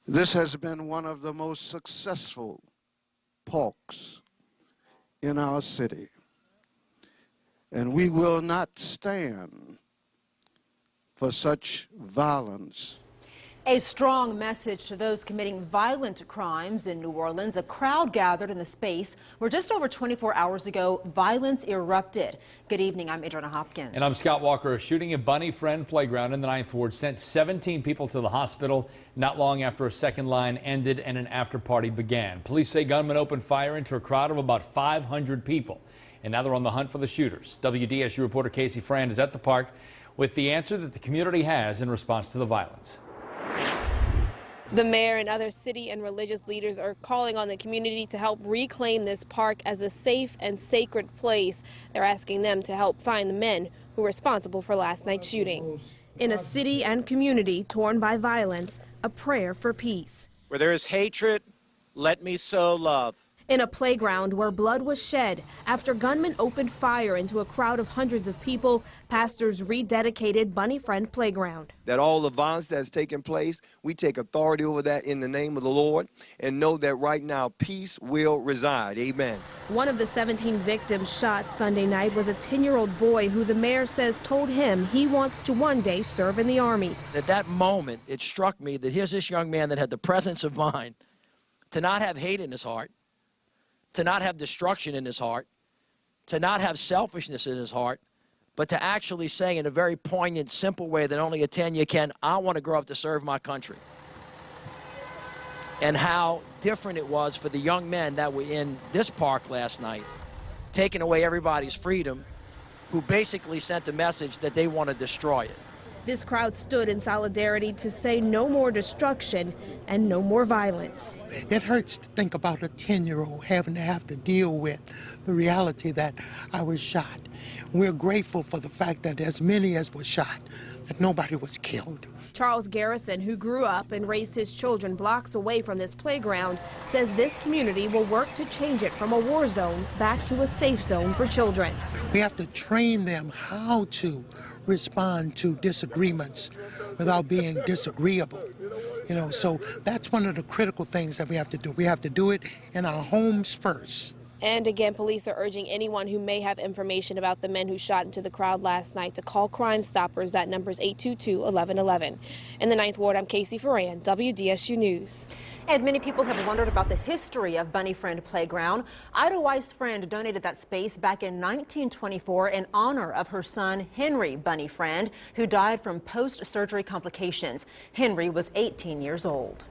This has been one of the most successful parks in our city, and we will not stand for such violence. A strong message to those committing violent crimes in New Orleans. A crowd gathered in the space where just over 24 hours ago, violence erupted. Good evening, I'm Adriana Hopkins. And I'm Scott Walker. A shooting at Bunny Friend Playground in the 9th Ward sent 17 people to the hospital not long after a second line ended and an after party began. Police say gunmen opened fire into a crowd of about 500 people. And now they're on the hunt for the shooters. WDSU reporter Casey Frand is at the park with the answer that the community has in response to the violence. The mayor and other city and religious leaders are calling on the community to help reclaim this park as a safe and sacred place. They're asking them to help find the men who were responsible for last night's shooting. In a city and community torn by violence, a prayer for peace. Where there is hatred, let me sow love. In a playground where blood was shed after gunmen opened fire into a crowd of hundreds of people, pastors rededicated Bunny Friend Playground. That all the violence that's taken place, we take authority over that in the name of the Lord and know that right now peace will reside. Amen. One of the 17 victims shot Sunday night was a 10-year-old boy who the mayor says told him he wants to one day serve in the Army. At that moment, it struck me that here's this young man that had the presence of mind to not have hate in his heart, to not have destruction in his heart, to not have selfishness in his heart, but to actually say in a very poignant, simple way that only a 10-year can, I want to grow up to serve my country. And how different it was for the young men that were in this park last night, taking away everybody's freedom, who basically sent a message that they want to destroy it. This crowd stood in solidarity to say no more destruction and no more violence. It hurts to think about a 10-year-old having to have to deal with the reality that I was shot. We're grateful for the fact that as many as were shot, that nobody was killed. Charles Garrison, who grew up and raised his children blocks away from this playground, says this community will work to change it from a war zone back to a safe zone for children. We have to train them how to respond to disagreements without being disagreeable. You know, so that's one of the critical things that we have to do. We have to do it in our homes first. And again, police are urging anyone who may have information about the men who shot into the crowd last night to call Crime Stoppers. That number is 822-1111. In the 9th Ward, I'm Casey Ferran, WDSU News. And many people have wondered about the history of Bunny Friend Playground. Ida Weiss Friend donated that space back in 1924 in honor of her son, Henry Bunny Friend, who died from post-surgery complications. Henry was 18 years old.